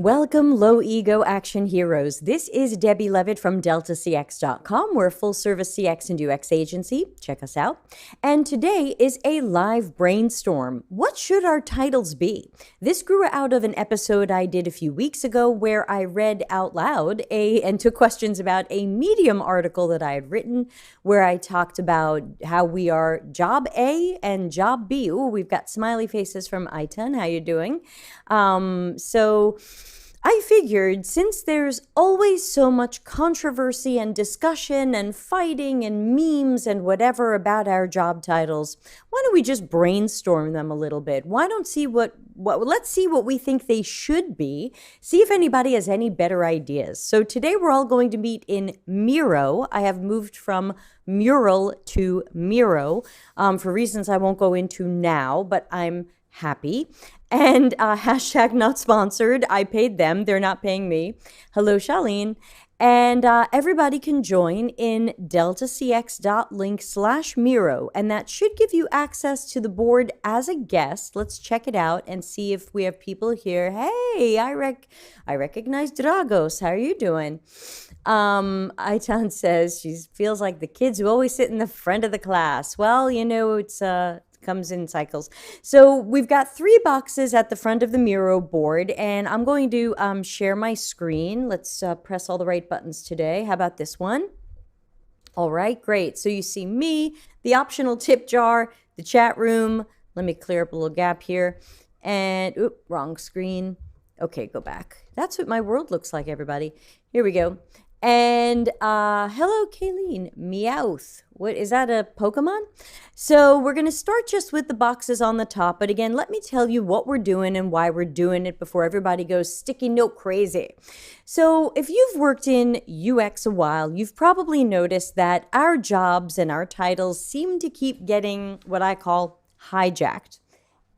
Welcome, low ego action heroes. This is Debbie Levitt from deltacx.link. We're a full service CX and UX agency. Check us out. And today is a live brainstorm. What should our titles be? This grew out of an episode I did a few weeks ago where I read out loud and took questions about a Medium article that I had written where I talked about how we are job A and job B. Ooh, we've got smiley faces from Iton. How you doing? So I figured since there's always so much controversy and discussion and fighting and memes and whatever about our job titles, why don't we just brainstorm them a little bit? Why don't see let's see what we think they should be, see if anybody has any better ideas. So today we're all going to meet in Miro. I have moved from mural to Miro for reasons I won't go into now, but I'm happy. And hashtag not sponsored. I paid them. They're not paying me. Hello, Charlene. And everybody can join in deltacx.link/Miro. And that should give you access to the board as a guest. Let's check it out and see if we have people here. Hey, I recognize Dragos. How are you doing? Aitan says she feels like the kids who always sit in the front of the class. Well, you know, it's comes in cycles. So we've got 3 boxes at the front of the Miro board, and I'm going to share my screen. Let's press all the right buttons today. How about this one? All right, great. So you see me, the optional tip jar, the chat room. Let me clear up a little gap here. And, wrong screen. Okay, go back. That's what my world looks like, everybody. Here we go. And hello, Kayleen. Meowth. What is that, a Pokemon? So we're going to start just with the boxes on the top. But again, let me tell you what we're doing and why we're doing it before everybody goes sticky note crazy. So if you've worked in UX a while, you've probably noticed that our jobs and our titles seem to keep getting what I call hijacked.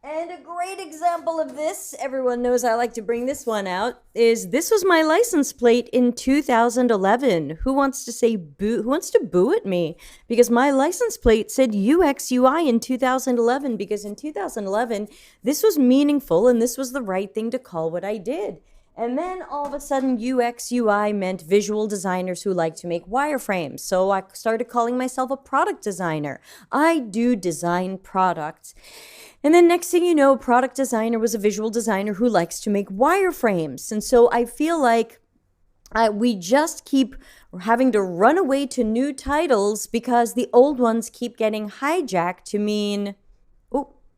And a great example of this, everyone knows I like to bring this one out, is this was my license plate in 2011. Who wants to say boo? Who wants to boo at me? Because my license plate said UX UI in 2011, because in 2011, this was meaningful and this was the right thing to call what I did. And then all of a sudden, UX UI meant visual designers who like to make wireframes. So I started calling myself a product designer. I do design products. And then next thing you know, product designer was a visual designer who likes to make wireframes. And so I feel like we just keep having to run away to new titles because the old ones keep getting hijacked to mean,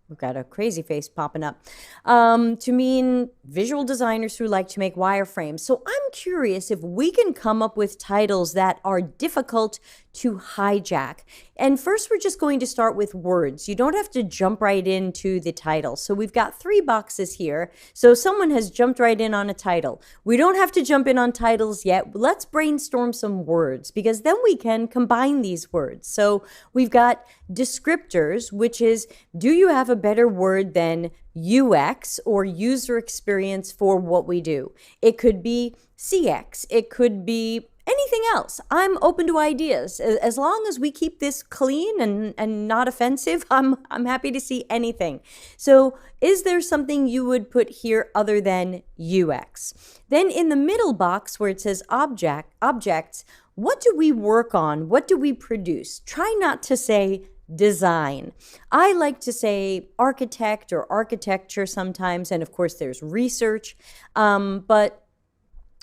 we've got a crazy face popping up, to mean visual designers who like to make wireframes. So I'm curious if we can come up with titles that are difficult to hijack. And first, we're just going to start with words. You don't have to jump right into the title. So we've got 3 boxes here. So someone has jumped right in on a title. We don't have to jump in on titles yet. Let's brainstorm some words because then we can combine these words. So we've got descriptors, which is, do you have a better word than UX or user experience for what we do? It could be CX. It could be anything else. I'm open to ideas. As long as we keep this clean and not offensive, I'm happy to see anything. So is there something you would put here other than UX? Then in the middle box where it says objects, what do we work on? What do we produce? Try not to say design. I like to say architect or architecture sometimes, and of course there's research, but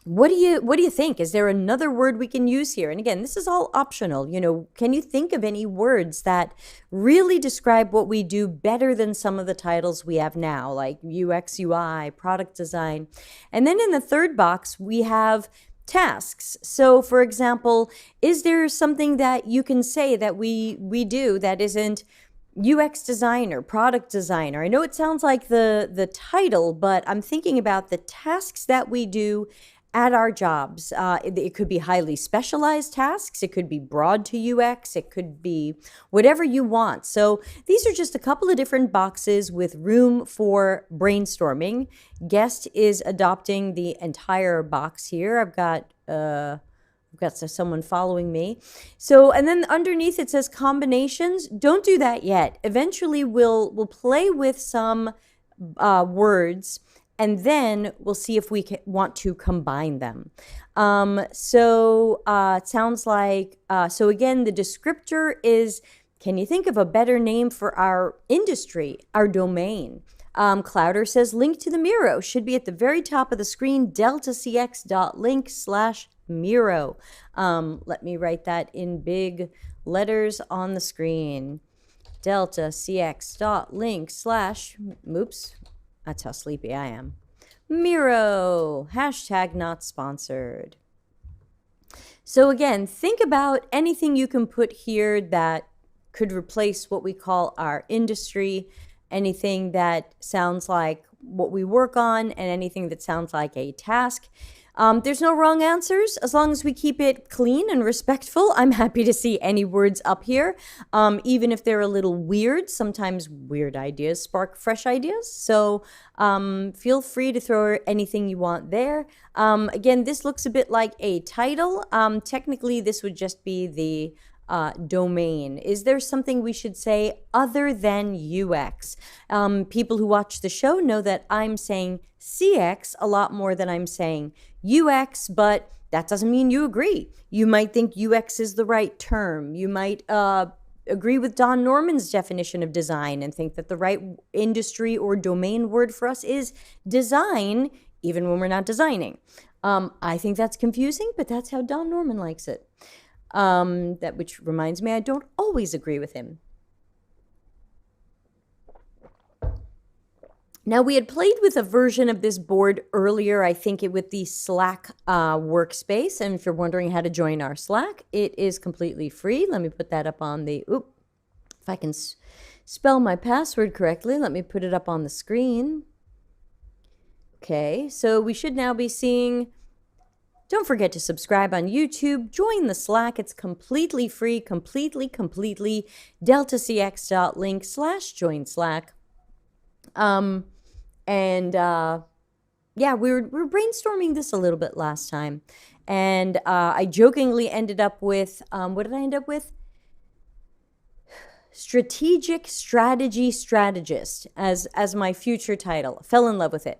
what do you think? Is there another word we can use here? And again, this is all optional. You know, can you think of any words that really describe what we do better than some of the titles we have now, like UX, UI, product design? And then in the third box, we have tasks. So for example, is there something that you can say that we do that isn't UX designer, product designer? I know it sounds like the title, but I'm thinking about the tasks that we do at our jobs. It could be highly specialized tasks. It could be broad to UX. It could be whatever you want. So these are just a couple of different boxes with room for brainstorming. Guest is adopting the entire box here. I've got someone following me. So, and then underneath it says combinations. Don't do that yet. Eventually we'll play with some words and then we'll see if we want to combine them. It sounds like, so again, the descriptor is, can you think of a better name for our industry, our domain? Clouder says link to the Miro should be at the very top of the screen, deltacx.link/Miro. Let me write that in big letters on the screen. deltacx.link/ oops, that's how sleepy I am. Miro, hashtag not sponsored. So again, think about anything you can put here that could replace what we call our industry, anything that sounds like what we work on, and anything that sounds like a task. There's no wrong answers. As long as we keep it clean and respectful, I'm happy to see any words up here, even if they're a little weird. Sometimes weird ideas spark fresh ideas. So feel free to throw anything you want there. Again, this looks a bit like a title. Technically, this would just be the domain. Is there something we should say other than UX? People who watch the show know that I'm saying CX a lot more than I'm saying UX, but that doesn't mean you agree. You might think UX is the right term. You might agree with Don Norman's definition of design and think that the right industry or domain word for us is design, even when we're not designing. I think that's confusing, but that's how Don Norman likes it. Which reminds me, I don't always agree with him. Now, we had played with a version of this board earlier, I think with the Slack workspace. And if you're wondering how to join our Slack, it is completely free. Let me put that up on the, if I can spell my password correctly, let me put it up on the screen. Okay, so we should now be seeing, don't forget to subscribe on YouTube, join the Slack, it's completely free, completely, deltacx.link/join Slack. Yeah, we were brainstorming this a little bit last time, and I jokingly ended up with, what did I end up with? Strategic Strategy Strategist as my future title. I fell in love with it.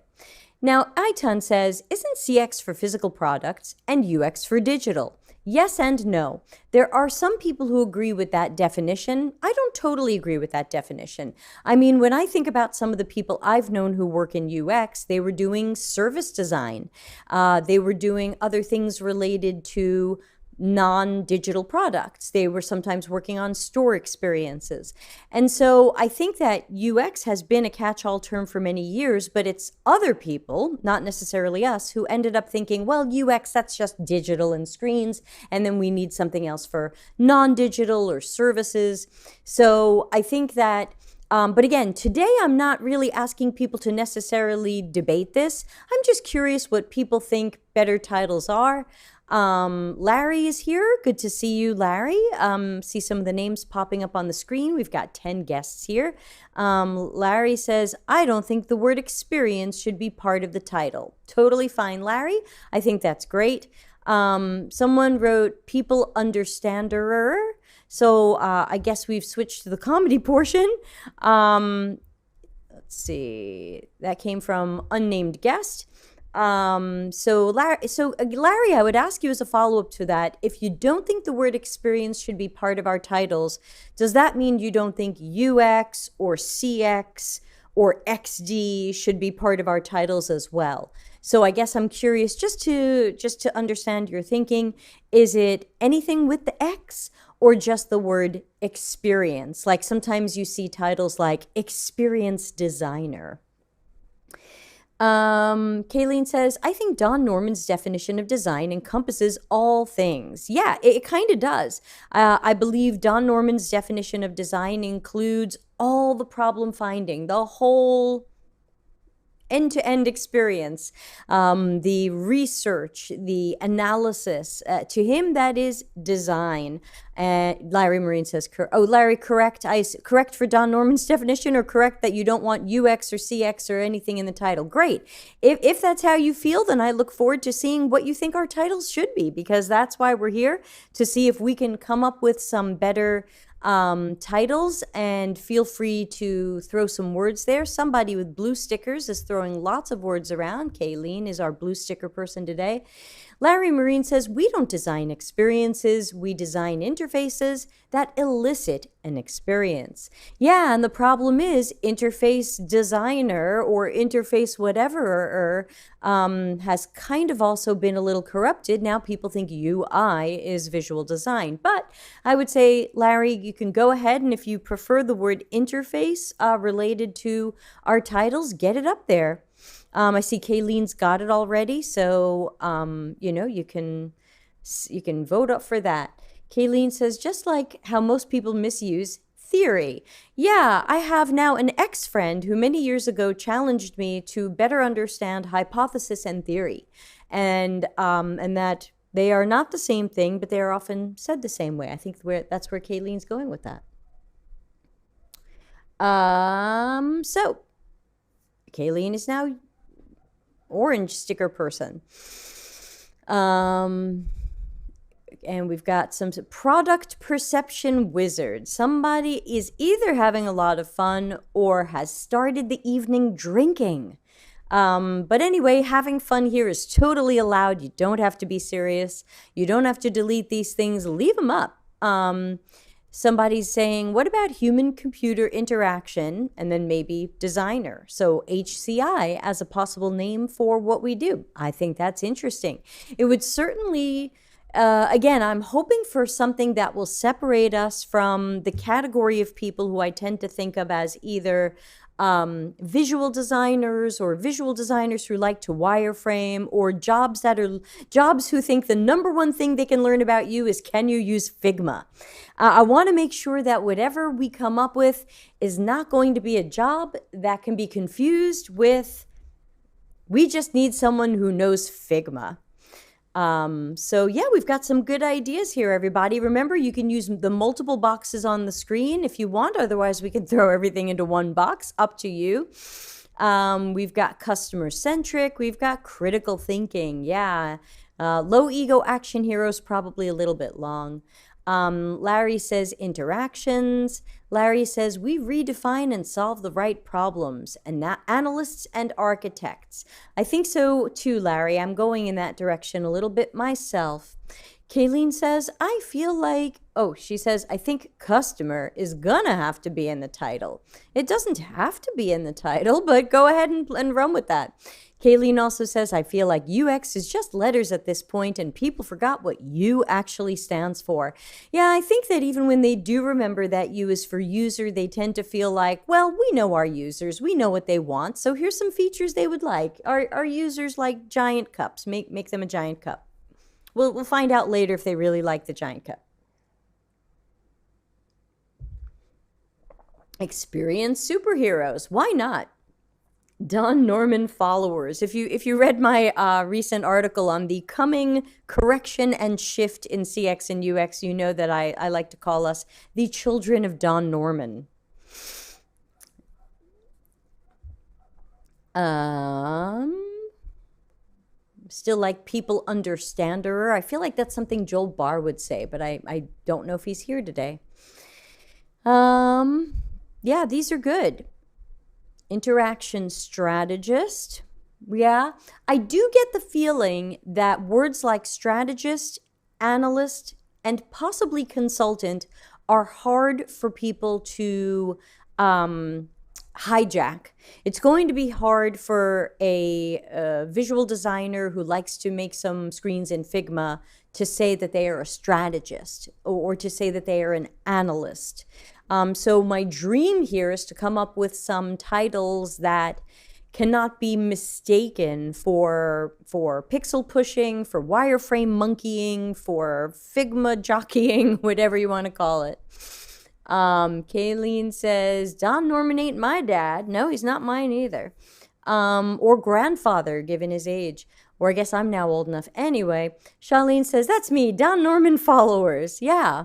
Now, Iton says, isn't CX for physical products and UX for digital? Yes and no. There are some people who agree with that definition. I don't totally agree with that definition. I mean, when I think about some of the people I've known who work in UX, they were doing service design. They were doing other things related to non-digital products. They were sometimes working on store experiences. And so I think that UX has been a catch-all term for many years, but it's other people, not necessarily us, who ended up thinking, well, UX, that's just digital and screens, and then we need something else for non-digital or services. So I think that but again, today I'm not really asking people to necessarily debate this. I'm just curious what people think better titles are. Larry is here. Good to see you, Larry. See some of the names popping up on the screen. We've got 10 guests here. Larry says, I don't think the word experience should be part of the title. Totally fine, Larry. I think that's great. Someone wrote people understander. So I guess we've switched to the comedy portion. Let's see. That came from unnamed guest. So Larry, I would ask you as a follow-up to that, if you don't think the word experience should be part of our titles, does that mean you don't think UX or CX or XD should be part of our titles as well? So I guess I'm curious just to understand your thinking. Is it anything with the X or just the word experience? Like sometimes you see titles like experience designer. Kayleen says, I think Don Norman's definition of design encompasses all things. Yeah, it kind of does. I believe Don Norman's definition of design includes all the problem finding, the whole end-to-end experience, the research, the analysis. To him, that is design. Larry Marine says, Larry, correct for Don Norman's definition, or correct that you don't want UX or CX or anything in the title? Great. If that's how you feel, then I look forward to seeing what you think our titles should be, because that's why we're here, to see if we can come up with some better titles, and feel free to throw some words there. Somebody with blue stickers is throwing lots of words around. Kayleen is our blue sticker person today. Larry Marine says, we don't design experiences, we design interfaces that elicit an experience. Yeah, and the problem is interface designer or interface whatever has kind of also been a little corrupted. Now people think UI is visual design. But I would say, Larry, you can go ahead, and if you prefer the word interface related to our titles, get it up there. I see Kayleen's got it already, so you can vote up for that. Kayleen says, just like how most people misuse theory. Yeah, I have now an ex-friend who many years ago challenged me to better understand hypothesis and theory, and that they are not the same thing, but they are often said the same way. I think that's where Kayleen's going with that. So Kayleen is now orange sticker person. And we've got some product perception wizard. Somebody is either having a lot of fun or has started the evening drinking. But anyway, having fun here is totally allowed. You don't have to be serious. You don't have to delete these things. Leave them up. Somebody's saying, what about human-computer interaction, and then maybe designer? So HCI as a possible name for what we do. I think that's interesting. It would certainly, again, I'm hoping for something that will separate us from the category of people who I tend to think of as either visual designers or visual designers who like to wireframe, or jobs who think the number one thing they can learn about you is, can you use Figma? I want to make sure that whatever we come up with is not going to be a job that can be confused with, we just need someone who knows Figma. So yeah, we've got some good ideas here, everybody. Remember, you can use the multiple boxes on the screen if you want. Otherwise, we can throw everything into one box. Up to you. We've got customer-centric. We've got critical thinking. Yeah. Low ego action heroes, probably a little bit long. Larry says interactions. Larry says we redefine and solve the right problems, and analysts and architects. I think so too, Larry. I'm going in that direction a little bit myself. Kayleen says, I feel like, she says, I think customer is gonna have to be in the title. It doesn't have to be in the title, but go ahead and run with that. Kayleen also says, I feel like UX is just letters at this point and people forgot what U actually stands for. Yeah, I think that even when they do remember that U is for user, they tend to feel like, well, we know our users, we know what they want, so here's some features they would like. Our users like giant cups, make them a giant cup. We'll find out later if they really like the giant cup. Experience superheroes, why not? Don Norman followers. If you read my recent article on the coming correction and shift in CX and UX, you know that I like to call us the children of Don Norman. Still like people understander. I feel like that's something Joel Barr would say, but I don't know if he's here today. Yeah, these are good. Interaction strategist. Yeah, I do get the feeling that words like strategist, analyst, and possibly consultant are hard for people to hijack. It's going to be hard for a visual designer who likes to make some screens in Figma to say that they are a strategist or to say that they are an analyst. So my dream here is to come up with some titles that cannot be mistaken for pixel pushing, for wireframe monkeying, for Figma jockeying, whatever you want to call it. Kayleen says, Don Norman ain't my dad. No, he's not mine either. Or grandfather, given his age. Or I guess I'm now old enough. Anyway, Charlene says, that's me, Don Norman followers. Yeah.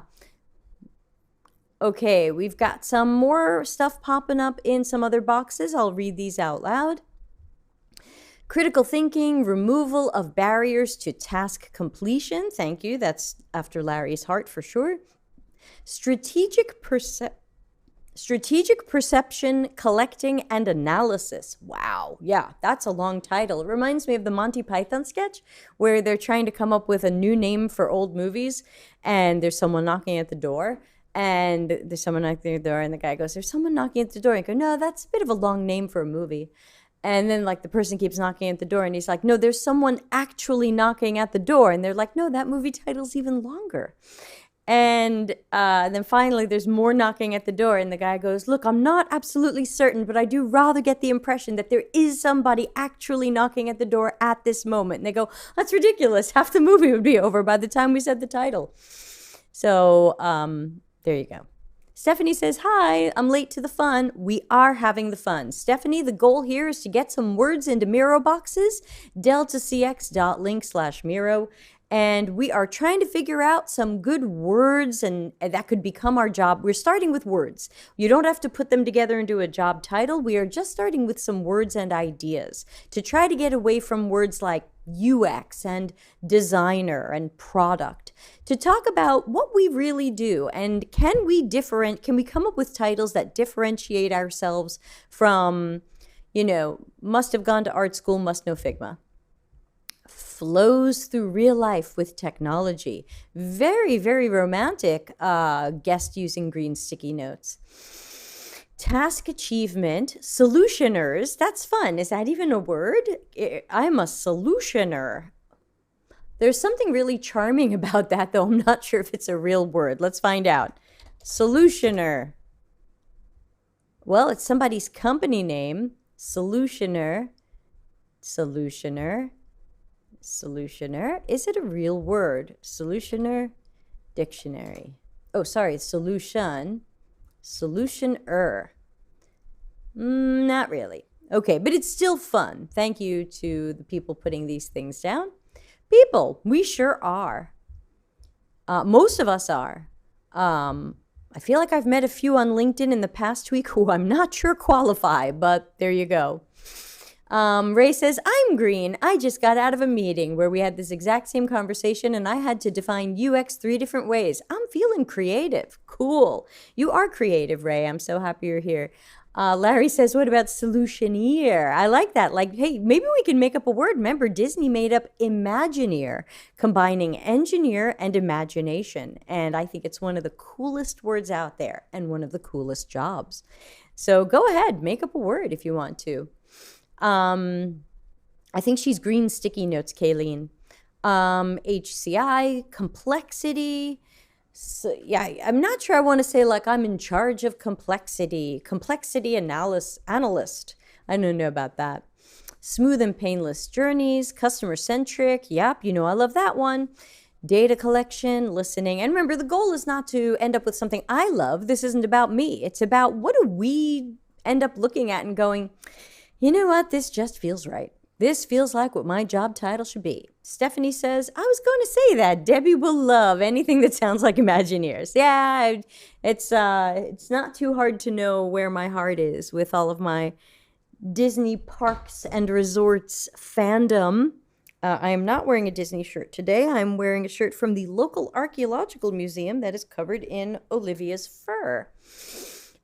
Okay, we've got some more stuff popping up in some other boxes. I'll read these out loud. Critical thinking, removal of barriers to task completion. Thank you. That's after Larry's heart for sure. Strategic perception, collecting, and analysis. Wow. Yeah, that's a long title. It reminds me of the Monty Python sketch where they're trying to come up with a new name for old movies, and there's someone knocking at the door. And there's someone knocking at the door, and the guy goes, "There's someone knocking at the door." And I go, "No, that's a bit of a long name for a movie." And then, like, the person keeps knocking at the door, and he's like, "No, there's someone actually knocking at the door." And they're like, "No, that movie title's even longer." And then finally, there's more knocking at the door, and the guy goes, "Look, I'm not absolutely certain, but I do rather get the impression that there is somebody actually knocking at the door at this moment." And they go, "That's ridiculous. Half the movie would be over by the time we said the title." So there you go. Stephanie says, "Hi, I'm late to the fun." We are having the fun. Stephanie, the goal here is to get some words into Miro boxes, deltacx.link/Miro. And we are trying to figure out some good words, and that could become our job. We're starting with words. You don't have to put them together into a job title. We are just starting with some words and ideas to try to get away from words like UX and designer and product, to talk about what we really do, and can we come up with titles that differentiate ourselves from, must have gone to art school, must know Figma. Flows through real life with technology. Very, very romantic guest using green sticky notes. Task achievement. Solutioners. That's fun. Is that even a word? I'm a solutioner. There's something really charming about that, though I'm not sure if it's a real word. Let's find out. Solutioner. Well, it's somebody's company name. Solutioner. Solutioner. Solutioner. Is it a real word? Solutioner. Dictionary. Oh, sorry. Solution. Solutioner. Not really. Okay, but it's still fun. Thank you to the people putting these things down. People, we sure are. Most of us are. I feel like I've met a few on LinkedIn in the past week who I'm not sure qualify, but there you go. Ray says, "I'm green. I just got out of a meeting where we had this exact same conversation and I had to define UX 3 different ways. I'm feeling creative." Cool. You are creative, Ray. I'm so happy you're here. Larry says, "What about solutioneer?" I like that. Like, hey, maybe we can make up a word. Remember, Disney made up Imagineer, combining engineer and imagination. And I think it's one of the coolest words out there and one of the coolest jobs. So go ahead, make up a word if you want to. I think she's green sticky notes, Kayleen. HCI, complexity. So, yeah, I'm not sure I want to say like I'm in charge of complexity. Complexity analyst. I don't know about that. Smooth and painless journeys, customer-centric. Yep, I love that one. Data collection, listening. And remember, the goal is not to end up with something I love. This isn't about me. It's about what do we end up looking at and going, you know what? This just feels right. This feels like what my job title should be. Stephanie says, "I was going to say that. Debbie will love anything that sounds like Imagineers." Yeah, it's not too hard to know where my heart is with all of my Disney parks and resorts fandom. I am not wearing a Disney shirt today. I'm wearing a shirt from the local archaeological museum that is covered in Olivia's fur.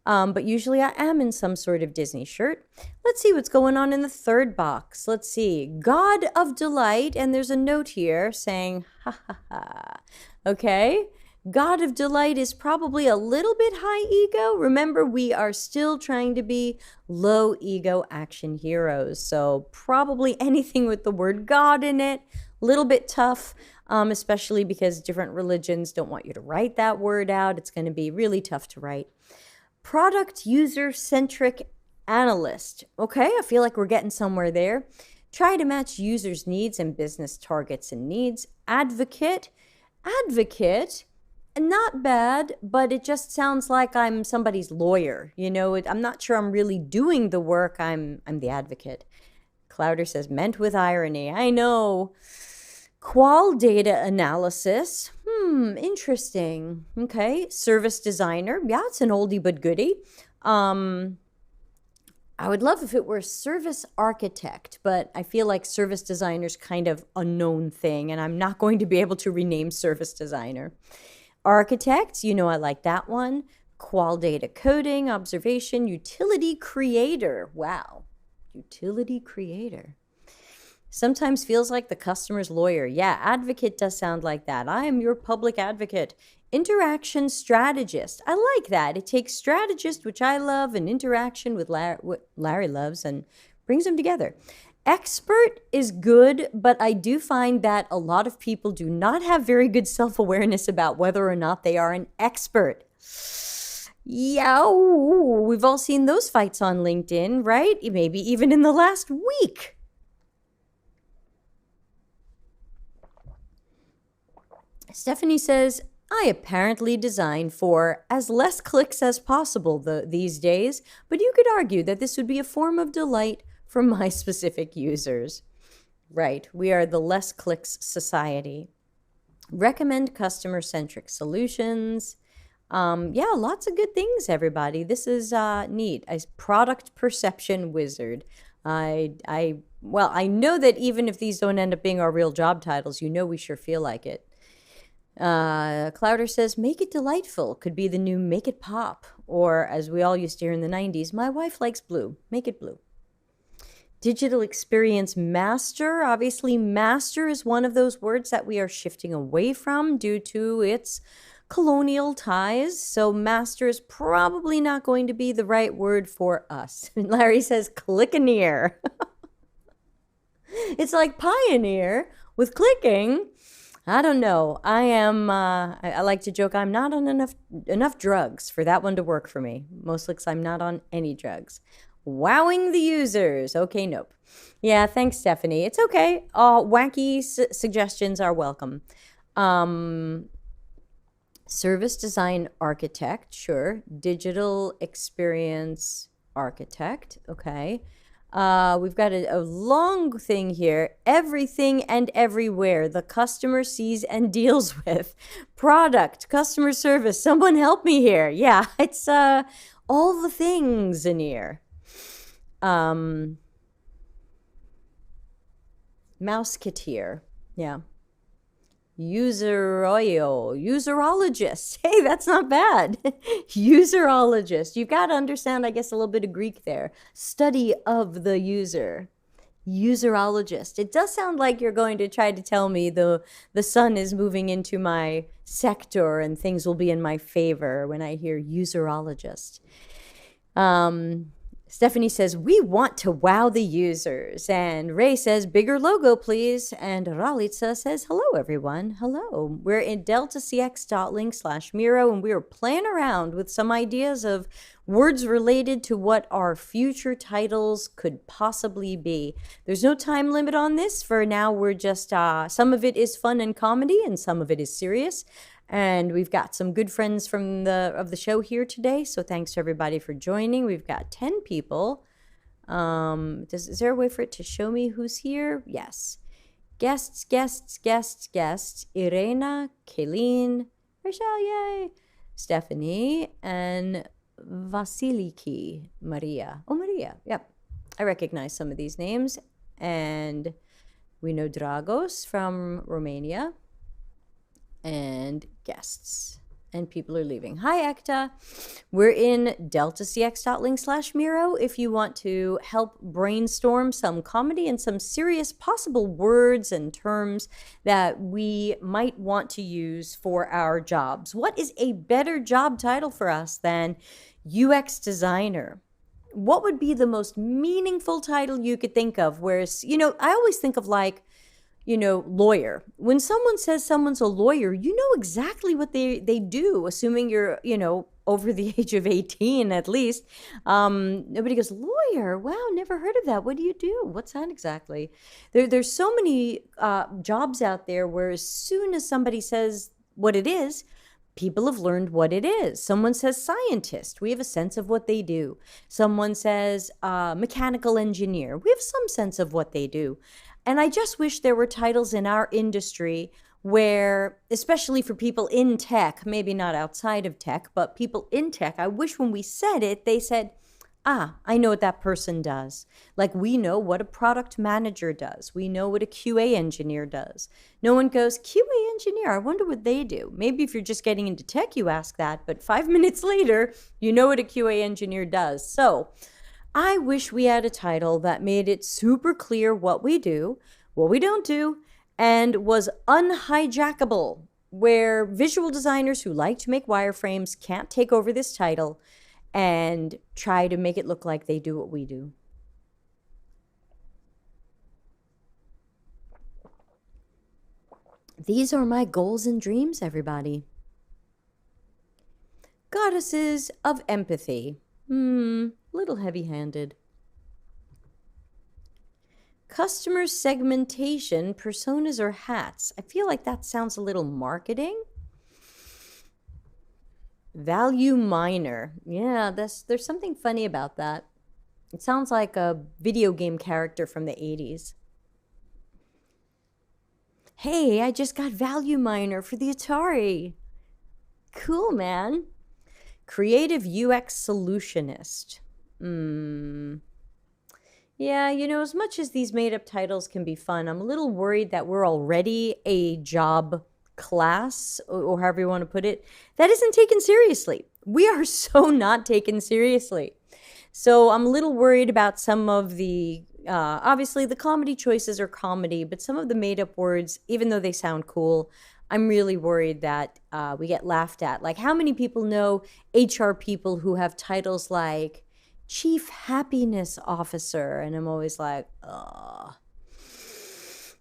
But usually I am in some sort of Disney shirt. Let's see what's going on in the third box. Let's see. God of Delight. And there's a note here saying, ha ha ha. Okay. God of Delight is probably a little bit high ego. Remember, we are still trying to be low ego action heroes. So probably anything with the word God in it, a little bit tough, especially because different religions don't want you to write that word out. It's going to be really tough to write. Product user-centric analyst. Okay, I feel like we're getting somewhere there. Try to match users' needs and business targets and needs. Advocate. Not bad, but it just sounds like I'm somebody's lawyer. I'm not sure I'm really doing the work. I'm the advocate. Clouder says, meant with irony. I know. Qual data analysis. Interesting. Okay. Service designer. Yeah, it's an oldie but goodie. I would love if it were service architect, but I feel like service designer's kind of a known thing, and I'm not going to be able to rename service designer. Architect, you know I like that one. Qual data coding, observation, utility creator. Wow. Utility creator. Sometimes feels like the customer's lawyer. Yeah, advocate does sound like that. I am your public advocate. Interaction strategist. I like that. It takes strategist, which I love, and interaction with what Larry loves, and brings them together. Expert is good, but I do find that a lot of people do not have very good self-awareness about whether or not they are an expert. Yeah, we've all seen those fights on LinkedIn, right? Maybe even in the last week. Stephanie says, I apparently design for as less clicks as possible these days, but you could argue that this would be a form of delight for my specific users. Right, we are the less clicks society. Recommend customer-centric solutions. Yeah, lots of good things, everybody. This is neat. A product perception wizard. Well, I know that even if these don't end up being our real job titles, you know we sure feel like it. Clouder says, make it delightful. Could be the new make it pop. Or, as we all used to hear in the 90s, my wife likes blue. Make it blue. Digital experience master. Obviously, master is one of those words that we are shifting away from due to its colonial ties. So master is probably not going to be the right word for us. Larry says, clickaneer. It's like pioneer with clicking. I don't know. I like to joke I'm not on enough drugs for that one to work for me. Mostly because I'm not on any drugs. Wowing the users. Okay, nope. Yeah, thanks, Stephanie. It's okay. Wacky suggestions are welcome. Service design architect, sure. Digital experience architect, okay. We've got a long thing here. Everything and everywhere the customer sees and deals with. Product, customer service. Someone help me here. Yeah, it's all the things in here. Mouseketeer. Yeah. Userologist. Hey, that's not bad. Userologist. You've got to understand, I guess, a little bit of Greek there. Study of the user. Userologist. It does sound like you're going to try to tell me the sun is moving into my sector and things will be in my favor when I hear userologist. Stephanie says, we want to wow the users. And Ray says, bigger logo, please. And Ralitza says, hello, everyone. Hello. We're in deltacx.link/miro, and we are playing around with some ideas of words related to what our future titles could possibly be. There's no time limit on this. For now, we're just, some of it is fun and comedy, and some of it is serious. And we've got some good friends from the show here today, so thanks to everybody for joining. We've got 10 people. Is there a way for it to show me who's here? Yes. Guests. Irena, Kaylene, Rachel, yay, Stephanie, and Vasiliki Maria. Oh, Maria, yep. I recognize some of these names. And we know Dragos from Romania. And guests. And people are leaving. Hi, Ekta. We're in deltacx.link/miro if you want to help brainstorm some comedy and some serious possible words and terms that we might want to use for our jobs. What is a better job title for us than UX designer? What would be the most meaningful title you could think of? Whereas, I always think of lawyer. When someone says someone's a lawyer, you know exactly what they do, assuming you're, over the age of 18 at least. Nobody goes, lawyer, wow, never heard of that. What do you do? What's that exactly? There's so many jobs out there where as soon as somebody says what it is, people have learned what it is. Someone says scientist. We have a sense of what they do. Someone says mechanical engineer. We have some sense of what they do. And I just wish there were titles in our industry where, especially for people in tech, maybe not outside of tech, but people in tech, I wish when we said it, they said, Ah, I know what that person does. Like we know what a product manager does. We know what a QA engineer does. No one goes, QA engineer, I wonder what they do. Maybe if you're just getting into tech, you ask that, but 5 minutes later, you know what a QA engineer does. So I wish we had a title that made it super clear what we do, what we don't do, and was unhijackable, where visual designers who like to make wireframes can't take over this title and try to make it look like they do what we do. These are my goals and dreams, everybody. Goddesses of empathy. Little heavy-handed. Customer segmentation, personas or hats. I feel like that sounds a little marketing. Value miner. Yeah, there's something funny about that. It sounds like a video game character from the 80s. Hey, I just got value miner for the Atari. Cool, man. Creative UX solutionist. Yeah, as much as these made up titles can be fun, I'm a little worried that we're already a job class, or however you want to put it, that isn't taken seriously. We are so not taken seriously. So I'm a little worried about some of the, obviously the comedy choices are comedy, but some of the made up words, even though they sound cool, I'm really worried that we get laughed at. Like, how many people know HR people who have titles like Chief Happiness Officer? And I'm always like, ugh.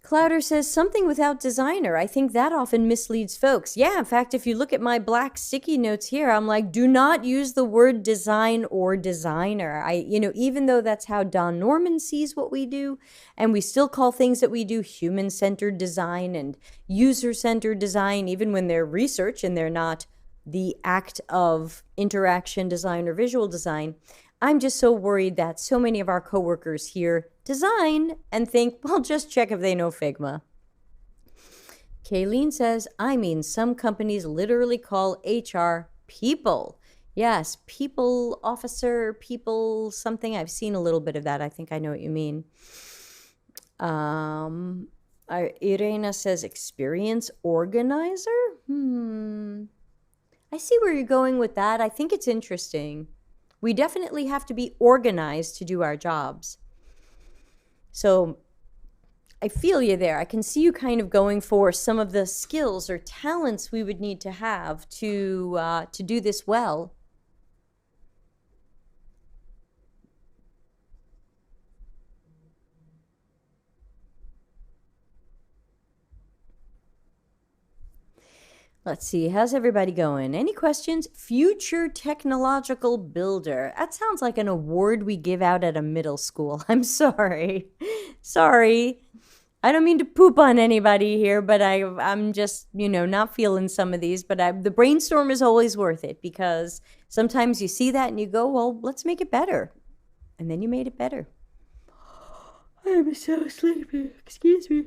Clouder says something without designer. I think that often misleads folks. Yeah, in fact, if you look at my black sticky notes here, I'm like, do not use the word design or designer. Even though that's how Don Norman sees what we do, and we still call things that we do human-centered design and user-centered design, even when they're research and they're not the act of interaction design or visual design. I'm just so worried that so many of our coworkers hear design and think, well, just check if they know Figma. Kayleen says, some companies literally call HR people. Yes, people officer, people something. I've seen a little bit of that. I think I know what you mean. Irena says experience organizer. I see where you're going with that. I think it's interesting. We definitely have to be organized to do our jobs. So I feel you there. I can see you kind of going for some of the skills or talents we would need to have to do this well. Let's see, how's everybody going? Any questions? Future Technological Builder. That sounds like an award we give out at a middle school. I'm sorry. Sorry. I don't mean to poop on anybody here, but I'm just, not feeling some of these. But the brainstorm is always worth it, because sometimes you see that and you go, well, let's make it better. And then you made it better. I'm so sleepy. Excuse me.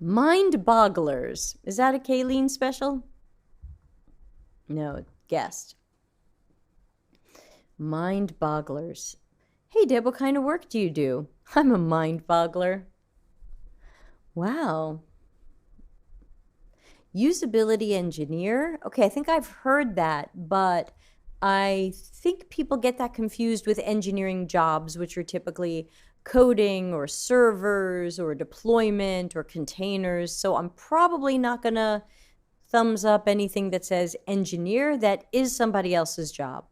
Mind Bogglers. Is that a Kayleen special? No, guest. Mind Bogglers. Hey, Deb, what kind of work do you do? I'm a mind boggler. Wow. Usability engineer. Okay, I think I've heard that, but I think people get that confused with engineering jobs, which are typically coding or servers or deployment or containers. So I'm probably not going to thumbs up anything that says engineer. That is somebody else's job.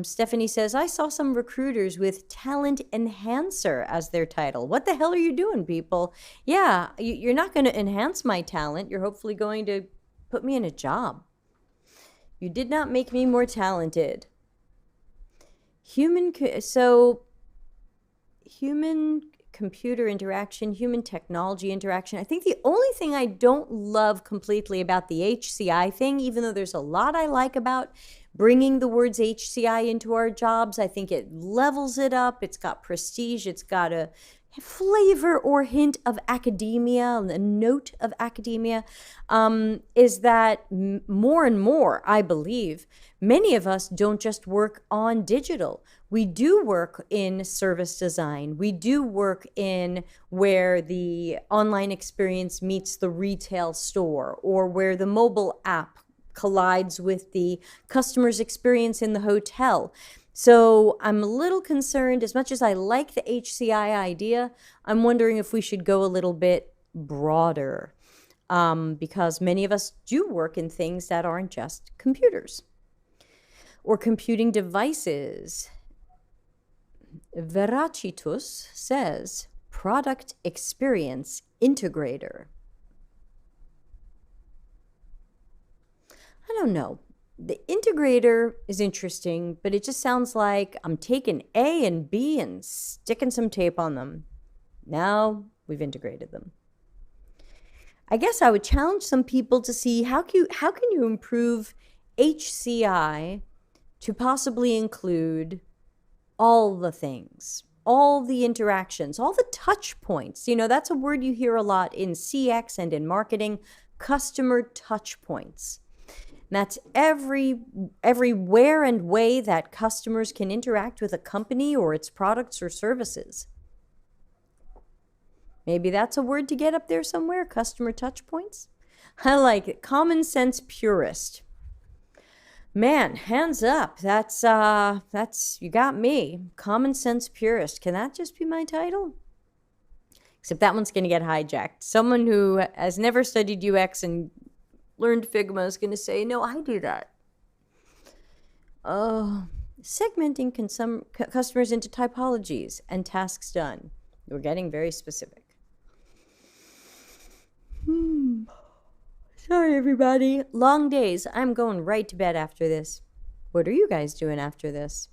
Stephanie says, I saw some recruiters with talent enhancer as their title. What the hell are you doing, people? Yeah, you're not going to enhance my talent. You're hopefully going to put me in a job. You did not make me more talented. Human computer interaction, human technology interaction. I think the only thing I don't love completely about the HCI thing, even though there's a lot I like about bringing the words HCI into our jobs. I think it levels it up. It's got prestige. It's got a flavor or hint of academia, a note of academia, is that more and more, I believe, many of us don't just work on digital. We do work in service design. We do work in where the online experience meets the retail store, or where the mobile app collides with the customer's experience in the hotel. So I'm a little concerned, as much as I like the HCI idea, I'm wondering if we should go a little bit broader, because many of us do work in things that aren't just computers or computing devices. Veracitus says, product experience integrator. I don't know. The integrator is interesting, but it just sounds like I'm taking A and B and sticking some tape on them. Now we've integrated them. I guess I would challenge some people to see how can you improve HCI to possibly include all the things, all the interactions, all the touch points. You know, that's a word you hear a lot in CX and in marketing, customer touch points. And that's every where and way that customers can interact with a company or its products or services. Maybe that's a word to get up there somewhere, customer touch points. I like it. Common sense purist. Man, hands up. That's you got me. Common sense purist. Can that just be my title? Except that one's going to get hijacked. Someone who has never studied UX and learned Figma is going to say, no, I do that. Segmenting customers into typologies and tasks done. We're getting very specific. Sorry, everybody. Long days. I'm going right to bed after this. What are you guys doing after this?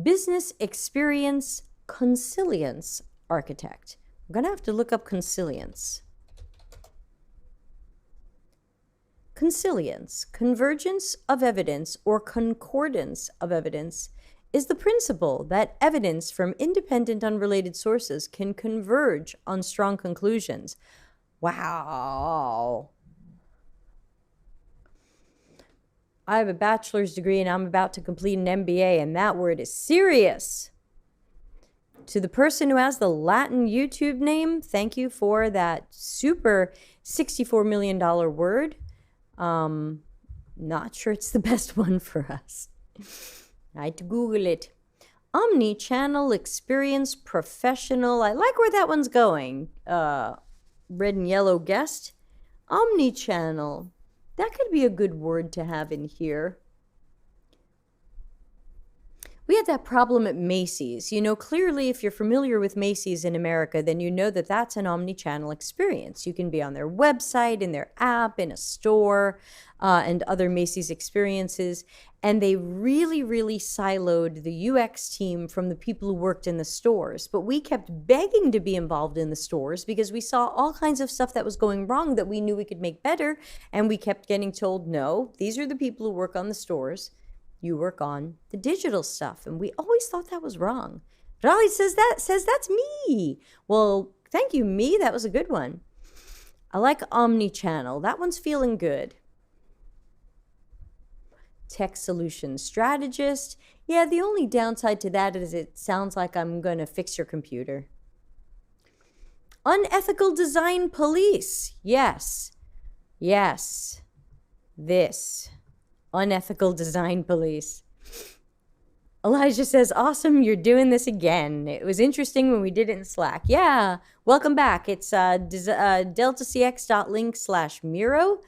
Business experience consilience architect. I'm going to have to look up consilience. Consilience, convergence of evidence or concordance of evidence, is the principle that evidence from independent, unrelated sources can converge on strong conclusions. Wow. I have a bachelor's degree and I'm about to complete an MBA, and that word is serious. To the person who has the Latin YouTube name, thank you for that super $64 million word. Not sure it's the best one for us. I had to Google it. Omni-channel experience professional. I like where that one's going. Red and yellow guest. Omni-channel. That could be a good word to have in here. We had that problem at Macy's. You know, clearly, if you're familiar with Macy's in America, then you know that that's an omni-channel experience. You can be on their website, in their app, in a store, and other Macy's experiences. And they really, really siloed the UX team from the people who worked in the stores. But we kept begging to be involved in the stores because we saw all kinds of stuff that was going wrong that we knew we could make better. And we kept getting told, no, these are the people who work on the stores. You work on the digital stuff. And we always thought that was wrong. Raleigh says that's me. Well, thank you, me. That was a good one. I like omni-channel. That one's feeling good. Tech solution strategist. Yeah, the only downside to that is it sounds like I'm going to fix your computer. Unethical design police. Yes. Yes. This. Unethical design police. Elijah says, awesome, you're doing this again. It was interesting when we did it in Slack. Yeah, welcome back. It's deltacx.link/miro.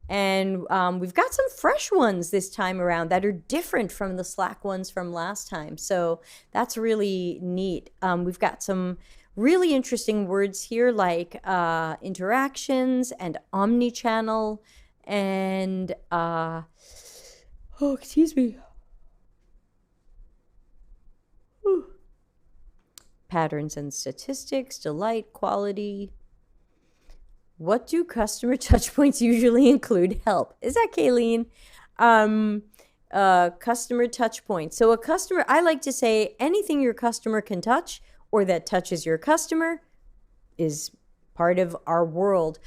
And we've got some fresh ones this time around that are different from the Slack ones from last time. So that's really neat. We've got some really interesting words here like interactions and omni-channel and, oh, excuse me. Whew. Patterns and statistics, delight, quality. What do customer touchpoints usually include? Help. Is that Kayleen? Customer touch point. So a customer, I like to say anything your customer can touch or that touches your customer is part of our world.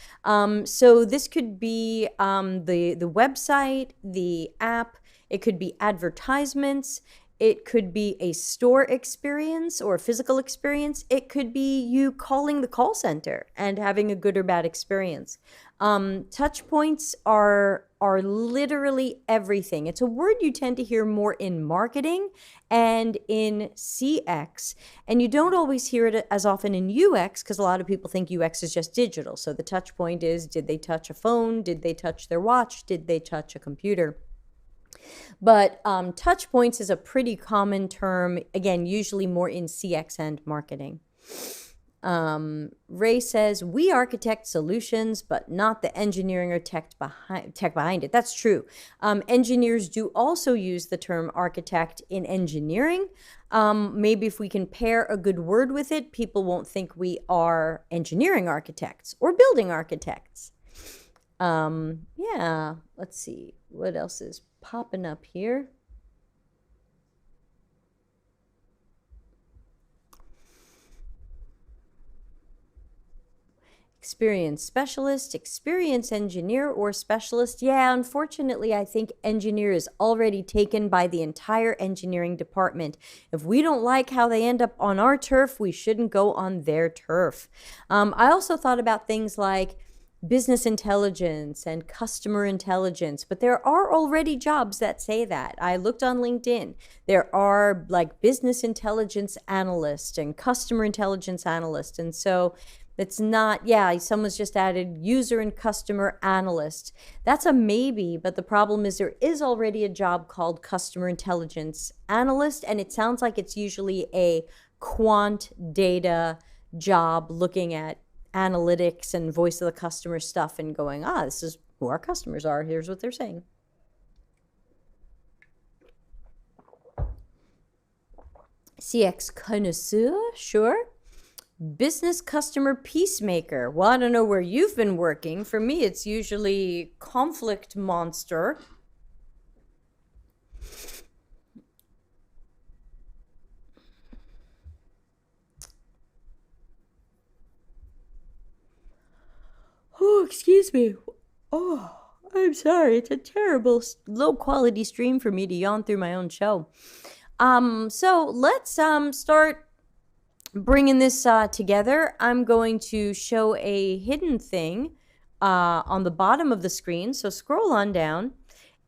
So this could be the website, the app. It could be advertisements. It could be a store experience or a physical experience. It could be you calling the call center and having a good or bad experience. Touch points are literally everything. It's a word you tend to hear more in marketing and in CX, and you don't always hear it as often in UX because a lot of people think UX is just digital. So the touch point is, did they touch a phone? Did they touch their watch? Did they touch a computer? But touch points is a pretty common term, again, usually more in CX and marketing. Ray says, we architect solutions, but not the engineering or tech behind it. That's true. Engineers do also use the term architect in engineering. Maybe if we can pair a good word with it, people won't think we are engineering architects or building architects. Yeah, let's see. What else is popping up here? Experience specialist, experience engineer, or specialist. Yeah, unfortunately, I think engineer is already taken by the entire engineering department. If we don't like how they end up on our turf, we shouldn't go on their turf. I also thought about things like business intelligence and customer intelligence, but there are already jobs that say that. I looked on LinkedIn. There are like business intelligence analyst and customer intelligence analyst. And so it's not, yeah, someone's just added user and customer analyst. That's a maybe, but the problem is there is already a job called customer intelligence analyst, and it sounds like it's usually a quant data job looking at analytics and voice of the customer stuff and going, this is who our customers are. Here's what they're saying. CX connoisseur, sure. Business customer peacemaker. Well, I don't know where you've been working. For me, it's usually conflict monster. Oh, excuse me. Oh, I'm sorry. It's a terrible, low quality stream for me to yawn through my own show. So let's start bringing this together. I'm going to show a hidden thing on the bottom of the screen. So scroll on down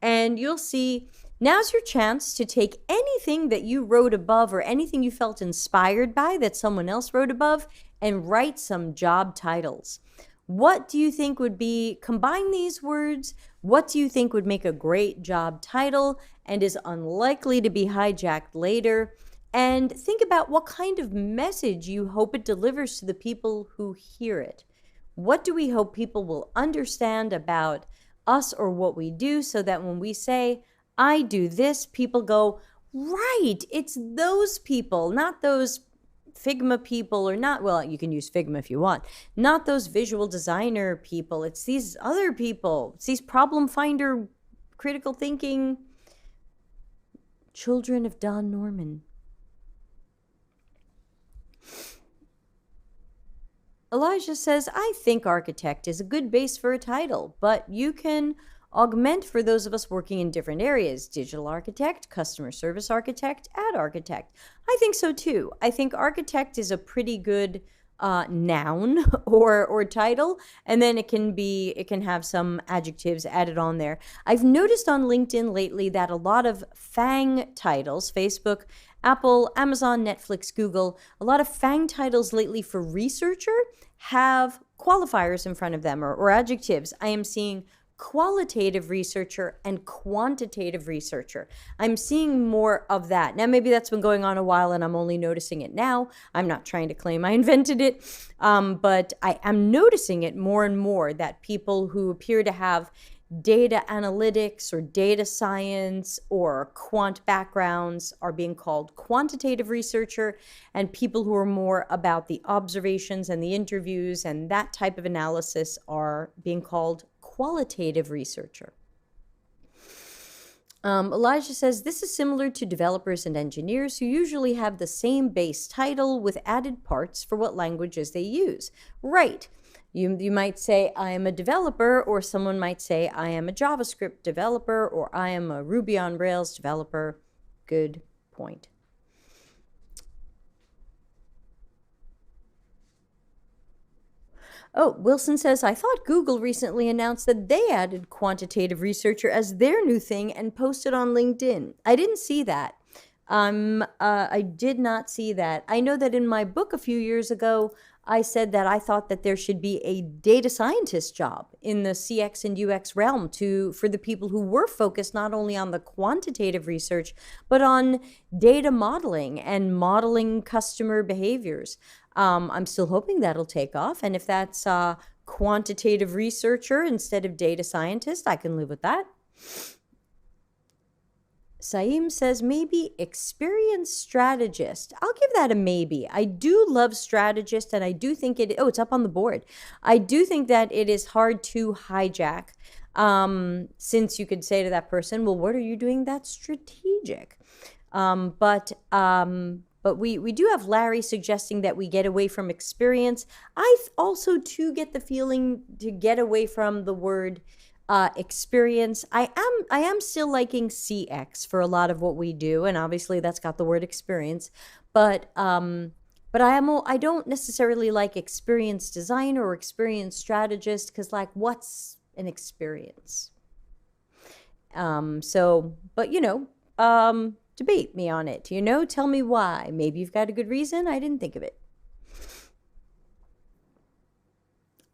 and you'll see now's your chance to take anything that you wrote above or anything you felt inspired by that someone else wrote above and write some job titles. What do you think would be, combine these words, what do you think would make a great job title and is unlikely to be hijacked later? And think about what kind of message you hope it delivers to the people who hear it. What do we hope people will understand about us or what we do so that when we say, I do this, people go, right, it's those people, not those Figma people or not, well, you can use Figma if you want, not those visual designer people. It's these other people. It's these problem finder, critical thinking children of Don Norman. Elijah says, I think architect is a good base for a title, but you can augment for those of us working in different areas. Digital architect, customer service architect, ad architect. I think so too. I think architect is a pretty good noun or title, and then it can have some adjectives added on there. I've noticed on LinkedIn lately that a lot of FANG titles, Facebook, Apple, Amazon, Netflix, Google, a lot of FANG titles lately for researcher have qualifiers in front of them or adjectives. I am seeing qualitative researcher and quantitative researcher. I'm seeing more of that. Now, maybe that's been going on a while and I'm only noticing it now. I'm not trying to claim I invented it, but I am noticing it more and more that people who appear to have data analytics or data science or quant backgrounds are being called quantitative researcher, and people who are more about the observations and the interviews and that type of analysis are being called qualitative researcher. Elijah says, this is similar to developers and engineers who usually have the same base title with added parts for what languages they use. Right. You might say, I am a developer, or someone might say, I am a JavaScript developer, or I am a Ruby on Rails developer. Good point. Oh, Wilson says, I thought Google recently announced that they added quantitative researcher as their new thing and posted on LinkedIn. I didn't see that. I did not see that. I know that in my book a few years ago, I said that I thought that there should be a data scientist job in the CX and UX realm for the people who were focused not only on the quantitative research, but on data modeling and modeling customer behaviors. I'm still hoping that'll take off. And if that's quantitative researcher instead of data scientist, I can live with that. Saim says maybe experienced strategist. I'll give that a maybe. I do love strategist, and I do think it's up on the board. I do think that it is hard to hijack, since you could say to that person, well, what are you doing that's strategic? But we do have Larry suggesting that we get away from experience. I also too get the feeling to get away from the word experience. I am still liking CX for a lot of what we do, and obviously that's got the word experience. But I don't necessarily like experienced designer or experienced strategist, because like, what's an experience? But debate me on it. Tell me why. Maybe you've got a good reason. I didn't think of it.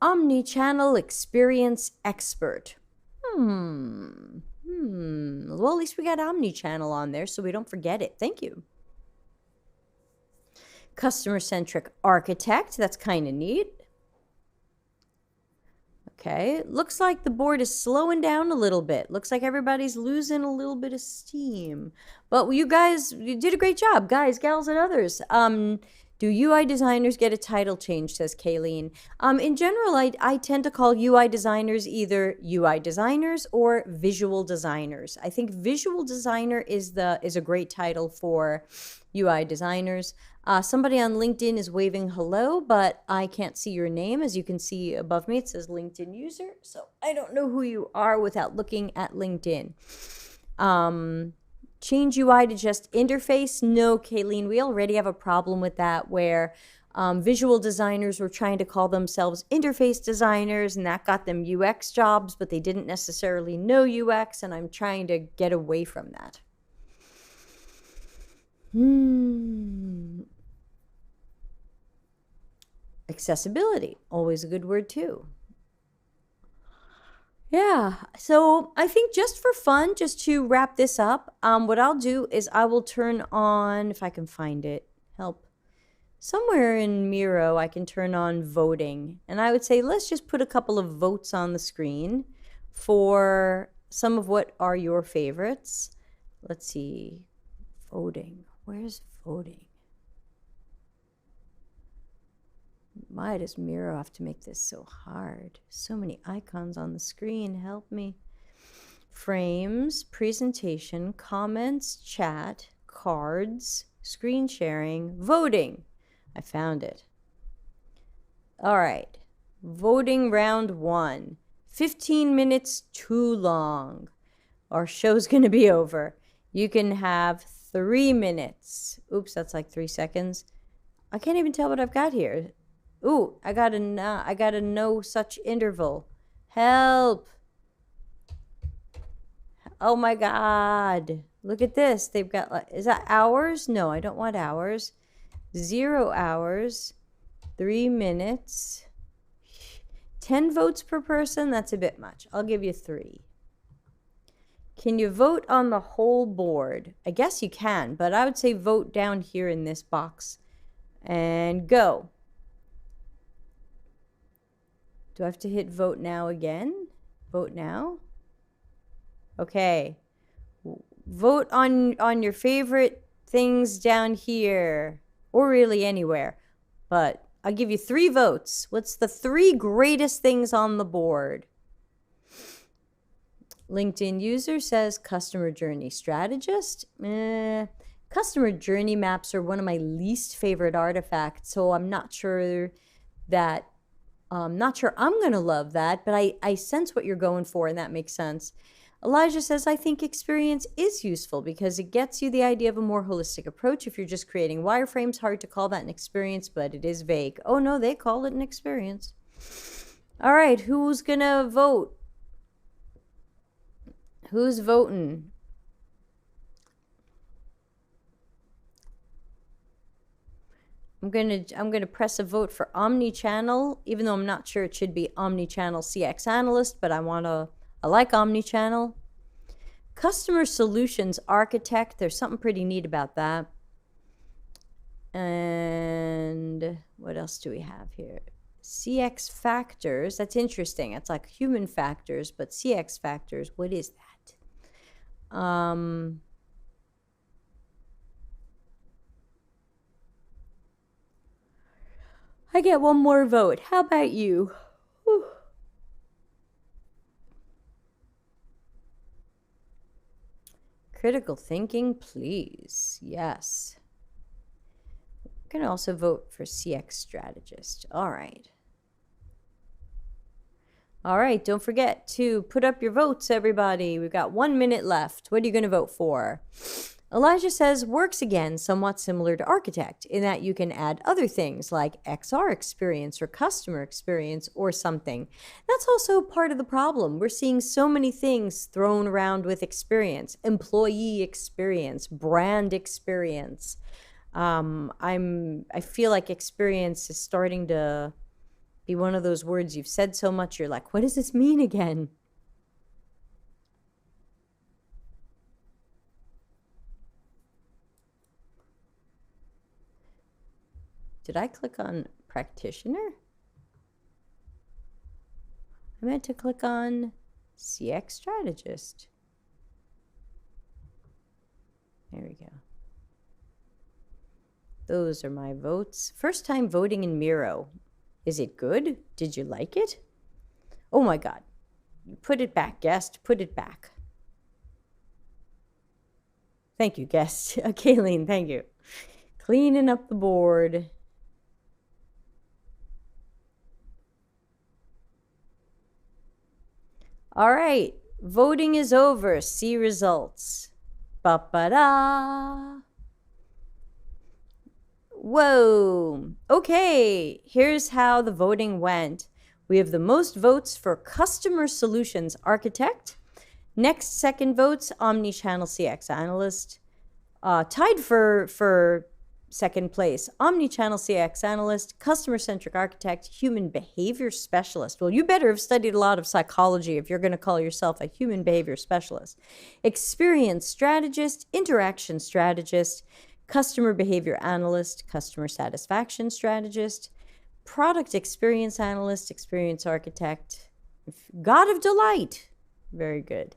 Omnichannel experience expert. Well, at least we got omnichannel on there, so we don't forget it. Thank you. Customer-centric architect. That's kind of neat. Okay, looks like the board is slowing down a little bit. Looks like everybody's losing a little bit of steam. But you did a great job, guys, gals, and others. Do UI designers get a title change, says Kayleen. In general, I tend to call UI designers either UI designers or visual designers. I think visual designer is a great title for UI designers. Somebody on LinkedIn is waving hello, but I can't see your name. As you can see above me, it says LinkedIn user. So I don't know who you are without looking at LinkedIn. Change UI to just interface? No, Kayleen, we already have a problem with that, where visual designers were trying to call themselves interface designers, and that got them UX jobs, but they didn't necessarily know UX, and I'm trying to get away from that. Accessibility, always a good word too. Yeah, so I think just for fun, just to wrap this up, what I'll do is I will turn on, if I can find it, help. Somewhere in Miro, I can turn on voting. And I would say, let's just put a couple of votes on the screen for some of what are your favorites. Let's see, voting. Where's voting? Why does Miro have to make this so hard? So many icons on the screen. Help me. Frames, presentation, comments, chat, cards, screen sharing, voting. I found it. All right. Voting round 1. 15 minutes too long. Our show's going to be over. You can have 3 minutes. Oops, that's like 3 seconds. I can't even tell what I've got here. Ooh, I got a no such interval. Help. Oh my God. Look at this. They've got, is that hours? No, I don't want hours. 0 hours. 3 minutes. 10 votes per person? That's a bit much. I'll give you 3. Can you vote on the whole board? I guess you can, but I would say vote down here in this box. And go. Do I have to hit vote now again? Vote now? Okay. Vote on your favorite things down here, or really anywhere. But I'll give you 3 votes. What's the 3 greatest things on the board? LinkedIn user says customer journey strategist. Customer journey maps are one of my least favorite artifacts, so I'm not sure that not sure I'm going to love that, but I sense what you're going for, and that makes sense. Elijah says, I think experience is useful because it gets you the idea of a more holistic approach. If you're just creating wireframes, hard to call that an experience, but it is vague. Oh, no, they call it an experience. All right, who's going to vote? Who's voting? I'm gonna press a vote for omnichannel, even though I'm not sure it should be omnichannel CX analyst, but I like omnichannel. Customer solutions architect, there's something pretty neat about that. And what else do we have here? CX factors, that's interesting. It's like human factors, but CX factors, what is that? I get one more vote. How about you? Whew. Critical thinking, please. Yes. I'm going to also vote for CX strategist. All right. All right, don't forget to put up your votes, everybody. We've got 1 minute left. What are you going to vote for? Elijah says, works again, somewhat similar to architect, in that you can add other things like XR experience or customer experience or something. That's also part of the problem. We're seeing so many things thrown around with experience, employee experience, brand experience. I feel like experience is starting to be one of those words you've said so much, you're like, what does this mean again? Did I click on practitioner? I meant to click on CX strategist. There we go. Those are my votes. First time voting in Miro. Is it good? Did you like it? Oh my God. Put it back, guest. Put it back. Thank you, guest. Kayleen, thank you. Cleaning up the board. All right. Voting is over. See results. Ba-ba-da. Whoa. Okay, here's how the voting went. We have the most votes for Customer Solutions Architect. Next, second votes, Omnichannel CX Analyst. Tied for second place, Omnichannel CX Analyst, Customer-Centric Architect, Human Behavior Specialist. Well, you better have studied a lot of psychology if you're going to call yourself a Human Behavior Specialist. Experience Strategist, Interaction Strategist, Customer Behavior Analyst, Customer Satisfaction Strategist, Product Experience Analyst, Experience Architect, God of Delight. Very good.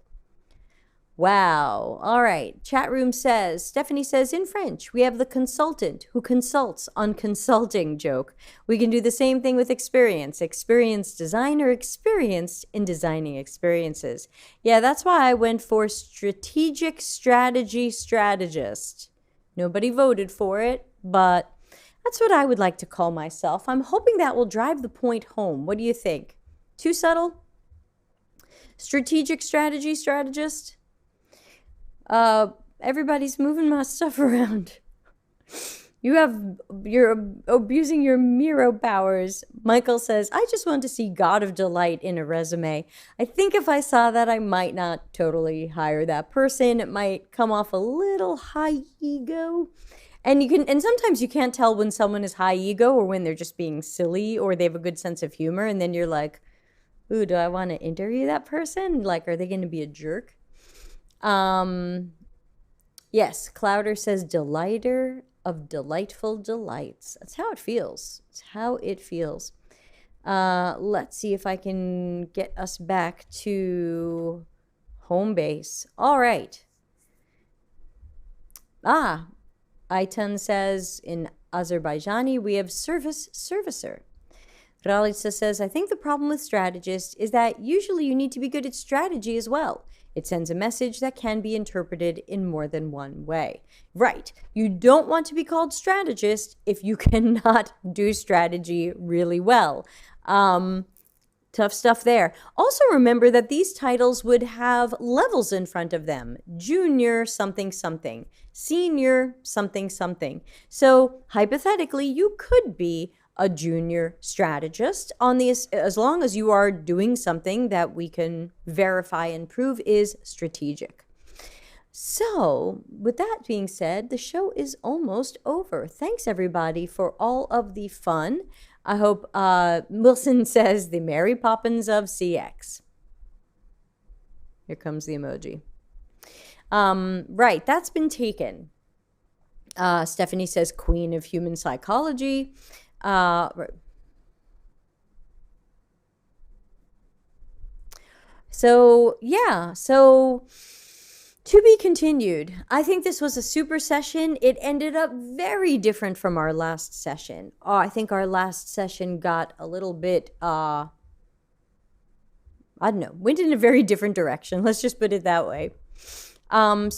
Wow. All right. Chat room says, Stephanie says, in French, we have the consultant who consults on consulting joke. We can do the same thing with experience. Experienced designer, experienced in designing experiences. Yeah, that's why I went for strategic strategy strategist. Nobody voted for it, but that's what I would like to call myself. I'm hoping that will drive the point home. What do you think? Too subtle? Strategic strategy strategist? Everybody's moving my stuff around. You're abusing your Miro powers. Michael says, I just want to see God of Delight in a resume. I think if I saw that, I might not totally hire that person. It might come off a little high ego. And sometimes you can't tell when someone is high ego or when they're just being silly or they have a good sense of humor. And then you're like, ooh, do I want to interview that person? Like, are they going to be a jerk? Yes, Clowder says delighter of delightful delights. That's how it feels. It's how it feels. Let's see if I can get us back to home base. All right. Aitan says in Azerbaijani, we have service servicer. Ralitsa says, I think the problem with strategists is that usually you need to be good at strategy as well. It sends a message that can be interpreted in more than one way. Right. You don't want to be called strategist if you cannot do strategy really well. Tough stuff there. Also remember that these titles would have levels in front of them. Junior something something. Senior something something. So hypothetically, you could be a junior strategist on this, as long as you are doing something that we can verify and prove is strategic. So, with that being said, the show is almost over. Thanks, everybody, for all of the fun. I hope Wilson says the Mary Poppins of CX. Here comes the emoji. Right, that's been taken. Stephanie says Queen of Human Psychology. Right. So, yeah, so to be continued. I think this was a super session. It ended up very different from our last session. I think our last session got a little bit, I don't know, went in a very different direction. Let's just put it that way. Clouder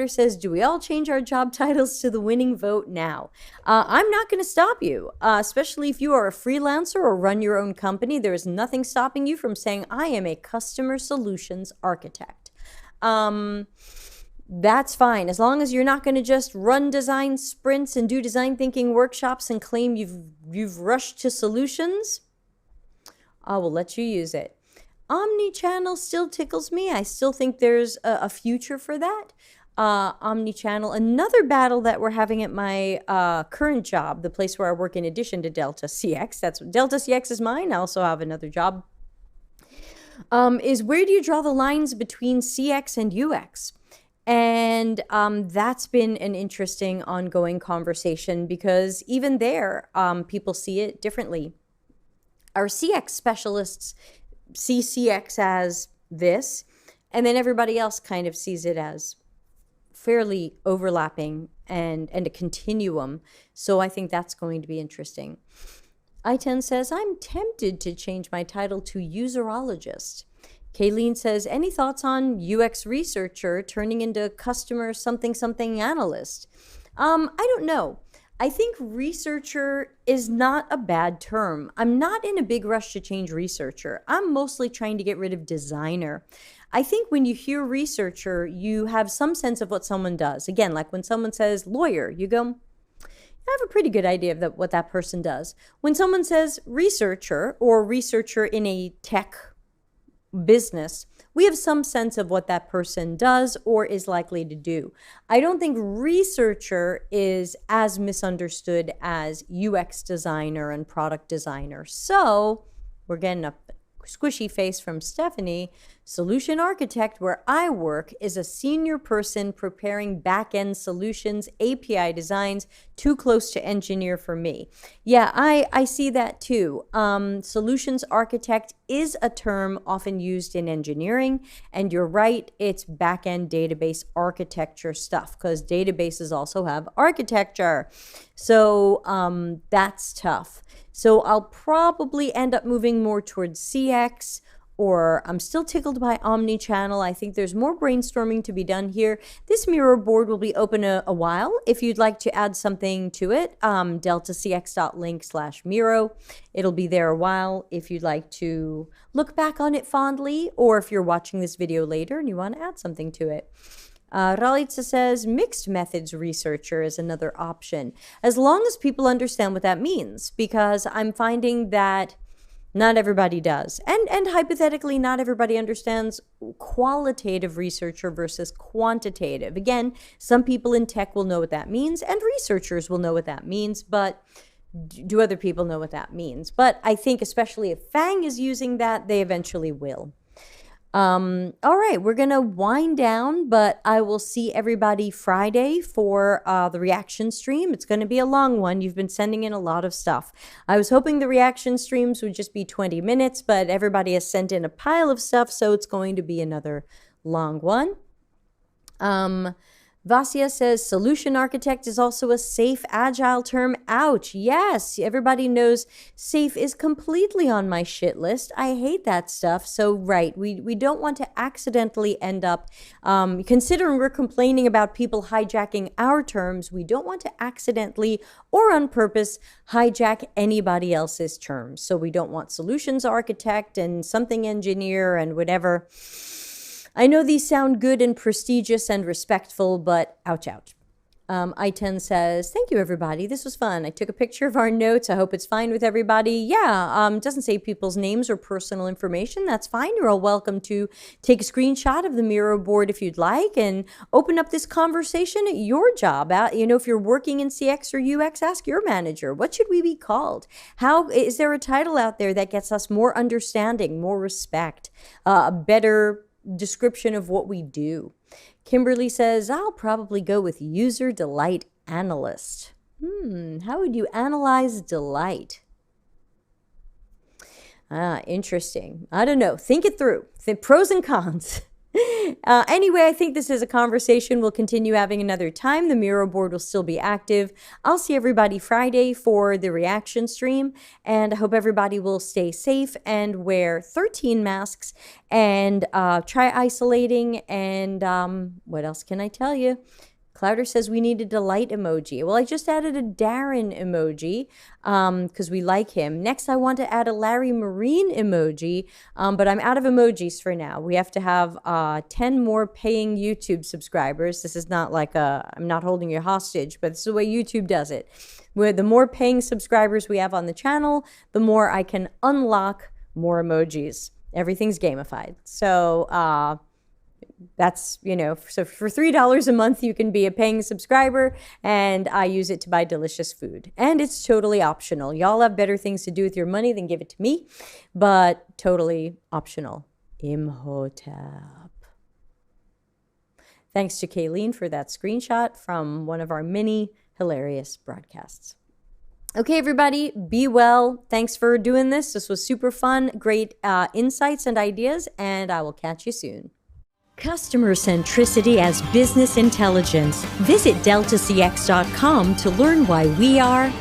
says, do we all change our job titles to the winning vote now? I'm not going to stop you, especially if you are a freelancer or run your own company. There is nothing stopping you from saying, I am a customer solutions architect. That's fine. As long as you're not going to just run design sprints and do design thinking workshops and claim you've rushed to solutions, I will let you use it. Omnichannel still tickles me. I still think there's a future for that. Omnichannel, another battle that we're having at my current job, the place where I work in addition to deltacx. That's deltacx is mine. I also have another job. Is where do you draw the lines between CX and UX? And that's been an interesting ongoing conversation because even there, people see it differently. Our CX specialists see CX as this, and then everybody else kind of sees it as fairly overlapping and a continuum. So I think that's going to be interesting. I10 says, I'm tempted to change my title to userologist. Kayleen says, any thoughts on UX researcher turning into customer something something analyst? I don't know. I think researcher is not a bad term. I'm not in a big rush to change researcher. I'm mostly trying to get rid of designer. I think when you hear researcher, you have some sense of what someone does. Again, like when someone says lawyer, you go, I have a pretty good idea of what that person does. When someone says researcher or researcher in a tech business, we have some sense of what that person does or is likely to do. I don't think researcher is as misunderstood as UX designer and product designer. So we're getting a squishy face from Stephanie. Solution architect, where I work, is a senior person preparing back-end solutions, API designs, too close to engineer for me. Yeah, I see that too. Solutions architect is a term often used in engineering, and you're right, it's back-end database architecture stuff, because databases also have architecture. So that's tough. So I'll probably end up moving more towards CX, or I'm still tickled by Omnichannel. I think there's more brainstorming to be done here. This Miro board will be open a while. If you'd like to add something to it, deltacx.link/Miro. It'll be there a while if you'd like to look back on it fondly, or if you're watching this video later and you want to add something to it. Ralitza says mixed methods researcher is another option, as long as people understand what that means, because I'm finding that not everybody does. And hypothetically, not everybody understands qualitative researcher versus quantitative. Again, some people in tech will know what that means, and researchers will know what that means, but do other people know what that means? But I think especially if Fang is using that, they eventually will. All right, we're going to wind down, but I will see everybody Friday for the reaction stream. It's going to be a long one. You've been sending in a lot of stuff. I was hoping the reaction streams would just be 20 minutes, but everybody has sent in a pile of stuff, so it's going to be another long one. Vasya says solution architect is also a safe, agile term. Ouch. Yes, everybody knows safe is completely on my shit list. I hate that stuff. So, right, we don't want to accidentally end up, considering we're complaining about people hijacking our terms, we don't want to accidentally or on purpose hijack anybody else's terms. So we don't want solutions architect and something engineer and whatever. I know these sound good and prestigious and respectful, but ouch, ouch. I10 says, thank you, everybody. This was fun. I took a picture of our notes. I hope it's fine with everybody. Yeah, it doesn't say people's names or personal information. That's fine. You're all welcome to take a screenshot of the Miro board if you'd like and open up this conversation at your job. If you're working in CX or UX, ask your manager, what should we be called? How is there a title out there that gets us more understanding, more respect, a better description of what we do? Kimberly says, I'll probably go with user delight analyst. How would you analyze delight? Interesting. I don't know. Think it through. Think pros and cons. Anyway, I think this is a conversation we'll continue having another time. The Miro board will still be active. I'll see everybody Friday for the reaction stream, and I hope everybody will stay safe and wear 13 masks and try isolating. And what else can I tell you? Clouder says we need a delight emoji. Well, I just added a Darren emoji because we like him. Next, I want to add a Larry Marine emoji, but I'm out of emojis for now. We have to have 10 more paying YouTube subscribers. This is not like I'm not holding you hostage, but this is the way YouTube does it. Where the more paying subscribers we have on the channel, the more I can unlock more emojis. Everything's gamified. So, that's, so for $3 a month, you can be a paying subscriber, and I use it to buy delicious food. And it's totally optional. Y'all have better things to do with your money than give it to me, but totally optional. Imhotep. Thanks to Kayleen for that screenshot from one of our many hilarious broadcasts. Okay, everybody, be well. Thanks for doing this. This was super fun. Great insights and ideas, and I will catch you soon. Customer centricity as business intelligence. Visit deltacx.com to learn why we are